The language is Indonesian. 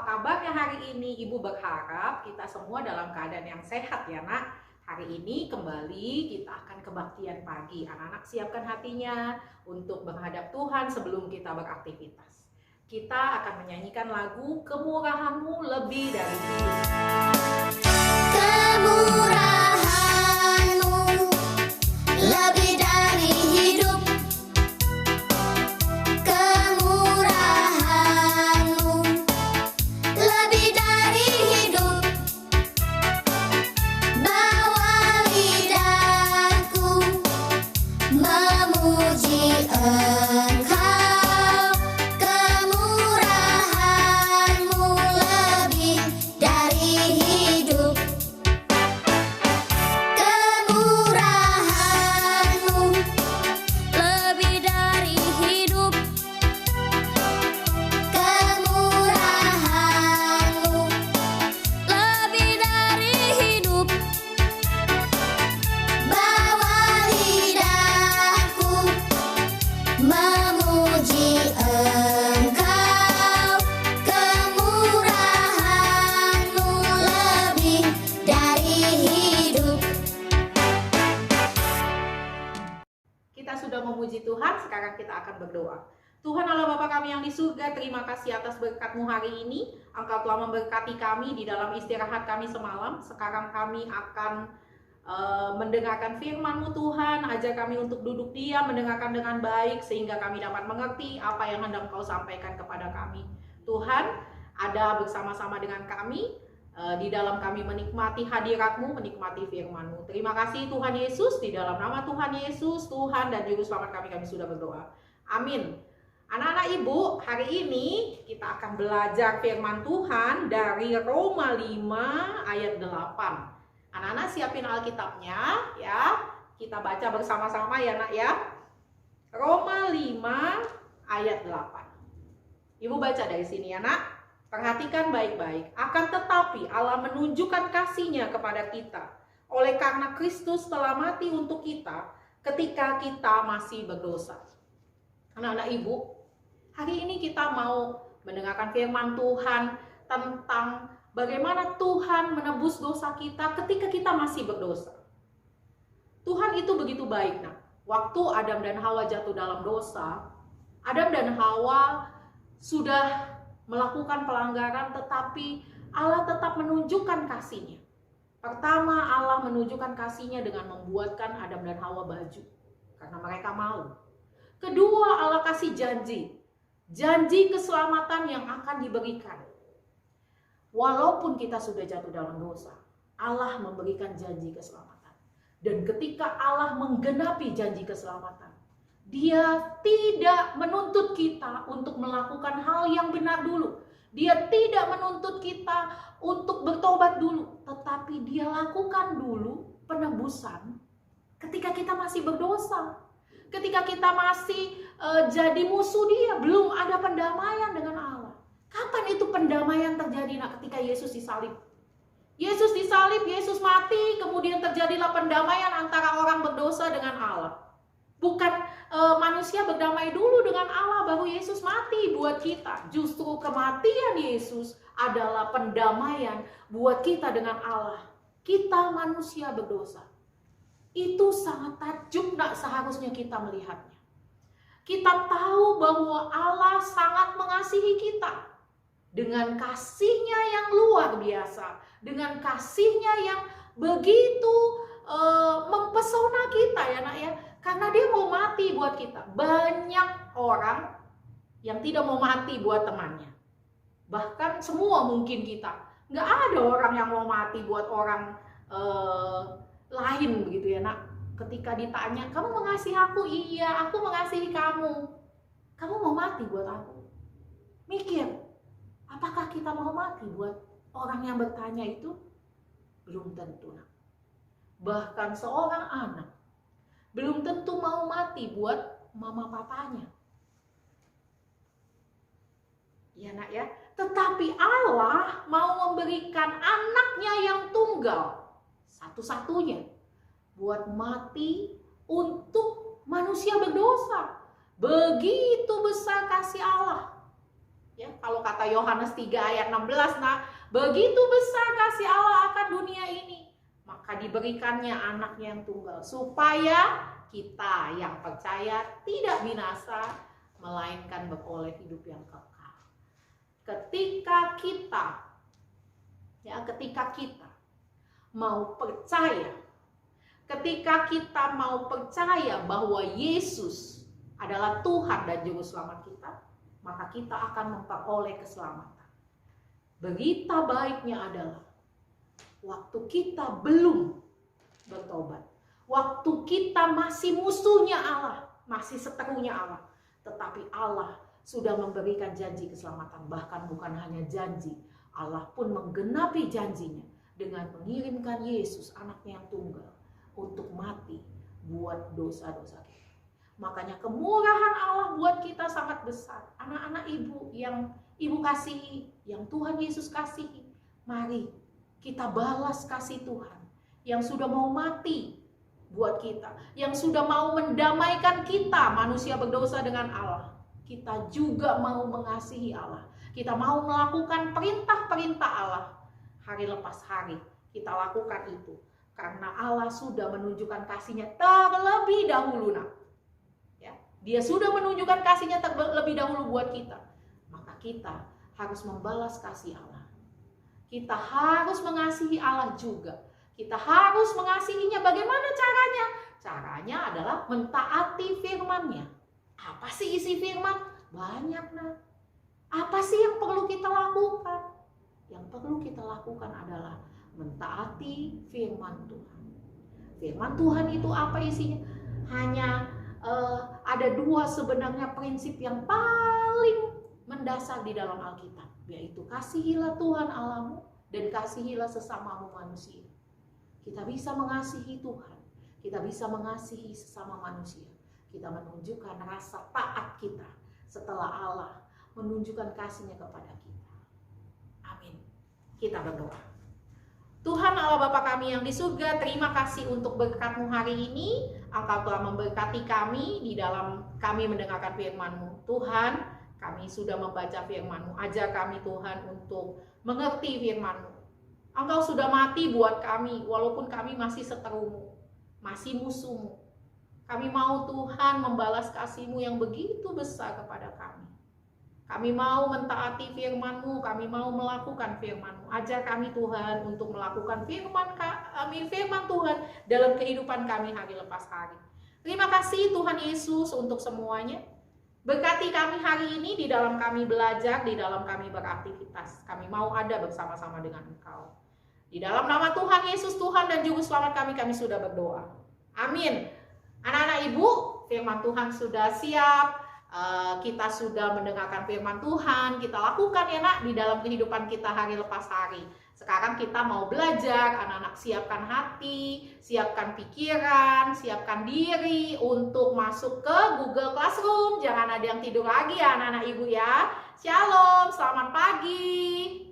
kabarnya hari ini? Ibu berharap kita semua dalam keadaan yang sehat ya nak. Hari ini kembali kita akan kebaktian pagi. Anak-anak siapkan hatinya untuk menghadap Tuhan sebelum kita beraktivitas. Kita akan menyanyikan lagu Kemurahan-Mu Lebih Dari Hidup. Kemurahan-Mu lebih dari hidup, kemurahan-Mu lebih dari hidup. Bawa lidahku memuji Engkau, kemurahan-Mu lebih dari hidup. Kemurahan-Mu lebih dari hidup, kemurahan-Mu lebih dari hidup. Bawa lidahku memuji Engkau, kemurahan-Mu lebih dari hidup. Kita sudah memuji Tuhan, sekarang kita akan berdoa. Tuhan Allah Bapa kami yang di surga, terima kasih atas berkat-Mu hari ini. Engkau telah memberkati kami di dalam istirahat kami semalam. Sekarang kami akan mendengarkan firman-Mu Tuhan. Ajar kami untuk duduk diam, mendengarkan dengan baik, sehingga kami dapat mengerti apa yang hendak Engkau sampaikan kepada kami. Tuhan, ada bersama-sama dengan kami, di dalam kami menikmati hadirat-Mu, menikmati firman-Mu. Terima kasih Tuhan Yesus, di dalam nama Tuhan Yesus, Tuhan dan Juru Selamat kami sudah berdoa. Amin. Anak-anak ibu, hari ini kita akan belajar firman Tuhan dari Roma 5 ayat 8. Anak-anak siapin Alkitabnya ya. Kita baca bersama-sama ya nak ya. Roma 5 ayat 8. Ibu baca dari sini ya nak. Perhatikan baik-baik. Akan tetapi Allah menunjukkan kasih-Nya kepada kita oleh karena Kristus telah mati untuk kita ketika kita masih berdosa. Anak-anak ibu, hari ini kita mau mendengarkan firman Tuhan tentang bagaimana Tuhan menebus dosa kita ketika kita masih berdosa. Tuhan itu begitu baik nak. Waktu Adam dan Hawa jatuh dalam dosa, Adam dan Hawa sudah melakukan pelanggaran, tetapi Allah tetap menunjukkan kasih-Nya. Pertama, Allah menunjukkan kasih-Nya dengan membuatkan Adam dan Hawa baju, karena mereka malu. Kedua, Allah kasih janji keselamatan yang akan diberikan. Walaupun kita sudah jatuh dalam dosa, Allah memberikan janji keselamatan. Dan ketika Allah menggenapi janji keselamatan, Dia tidak menuntut kita untuk melakukan hal yang benar dulu. Dia tidak menuntut kita untuk bertobat dulu, tetapi Dia lakukan dulu penebusan ketika kita masih berdosa. Ketika kita masih jadi musuh Dia, belum ada pendamaian dengan Allah. Kapan itu pendamaian terjadi nak? Ketika Yesus disalib. Yesus disalib, Yesus mati, kemudian terjadilah pendamaian antara orang berdosa dengan Allah. Bukan manusia berdamai dulu dengan Allah baru Yesus mati buat kita. Justru kematian Yesus adalah pendamaian buat kita dengan Allah. Kita manusia berdosa. Itu sangat takjub nak seharusnya kita melihatnya. Kita tahu bahwa Allah sangat mengasihi kita. Dengan kasih-Nya yang luar biasa. Dengan kasih-Nya yang begitu mempesona kita ya nak ya. Karena Dia mau mati buat kita. Banyak orang yang tidak mau mati buat temannya. Bahkan semua mungkin kita. Nggak ada orang yang mau mati buat orang lain begitu ya nak. Ketika ditanya, kamu mengasihi aku? Iya, aku mengasihi kamu. Kamu mau mati buat aku? Mikir, apakah kita mau mati buat orang yang bertanya itu? Belum tentu nak. Bahkan seorang anak belum tentu mau mati buat mama papanya. Ya nak ya. Tetapi Allah mau memberikan anaknya yang tunggal, satu-satunya, buat mati untuk manusia berdosa. Begitu besar kasih Allah. Ya, kalau kata Yohanes 3 ayat 16, nah, begitu besar kasih Allah akan dunia ini, maka diberikannya anaknya yang tunggal, supaya kita yang percaya tidak binasa, melainkan beroleh hidup yang kekal. Ketika kita mau percaya, ketika kita mau percaya bahwa Yesus adalah Tuhan dan Juru Selamat kita, maka kita akan memperoleh keselamatan. Berita baiknya adalah waktu kita belum bertobat, waktu kita masih musuhnya Allah, masih seterunya Allah, tetapi Allah sudah memberikan janji keselamatan. Bahkan bukan hanya janji, Allah pun menggenapi janjinya dengan mengirimkan Yesus, anaknya yang tunggal, untuk mati buat dosa-dosa kita. Makanya kemurahan Allah buat kita sangat besar. Anak-anak ibu yang ibu kasihi, yang Tuhan Yesus kasihi, mari kita balas kasih Tuhan yang sudah mau mati buat kita, yang sudah mau mendamaikan kita manusia berdosa dengan Allah. Kita juga mau mengasihi Allah, kita mau melakukan perintah-perintah Allah. Hari lepas hari kita lakukan itu karena Allah sudah menunjukkan kasih-Nya terlebih dahulu. Dia sudah menunjukkan kasih-Nya terlebih dahulu buat kita. Maka kita harus membalas kasih Allah. Kita harus mengasihi Allah juga. Kita harus mengasihinya. Bagaimana caranya? Caranya adalah mentaati firman-Nya. Apa sih isi firman? Banyak, nah. Apa sih yang perlu kita lakukan? Yang perlu kita lakukan adalah mentaati firman Tuhan. Firman Tuhan itu apa isinya? Hanya ada dua sebenarnya prinsip yang paling mendasar di dalam Alkitab, yaitu kasihilah Tuhan Allahmu dan kasihilah sesamamu manusia. Kita bisa mengasihi Tuhan, kita bisa mengasihi sesama manusia. Kita menunjukkan rasa taat kita setelah Allah menunjukkan kasih-Nya kepada kita. Amin. Kita berdoa. Tuhan Allah Bapa kami yang di surga, terima kasih untuk berkat-Mu hari ini. Engkau telah memberkati kami di dalam kami mendengarkan firman-Mu. Tuhan, kami sudah membaca firman-Mu. Ajar kami Tuhan untuk mengerti firman-Mu. Engkau sudah mati buat kami, walaupun kami masih seteru-Mu, masih musuh-Mu. Kami mau Tuhan membalas kasih-Mu yang begitu besar kepada kami. Kami mau mentaati firman-Mu, kami mau melakukan firman-Mu. Ajar kami Tuhan untuk melakukan firman Tuhan dalam kehidupan kami hari lepas hari. Terima kasih Tuhan Yesus untuk semuanya. Berkati kami hari ini di dalam kami belajar, di dalam kami beraktivitas. Kami mau ada bersama-sama dengan Engkau. Di dalam nama Tuhan Yesus, Tuhan dan Juru Selamat kami sudah berdoa. Amin. Anak-anak ibu, firman Tuhan sudah siap. Kita sudah mendengarkan firman Tuhan, kita lakukan ya nak di dalam kehidupan kita hari lepas hari. Sekarang kita mau belajar, anak-anak siapkan hati, siapkan pikiran, siapkan diri untuk masuk ke Google Classroom. Jangan ada yang tidur lagi ya anak-anak ibu ya. Shalom, selamat pagi.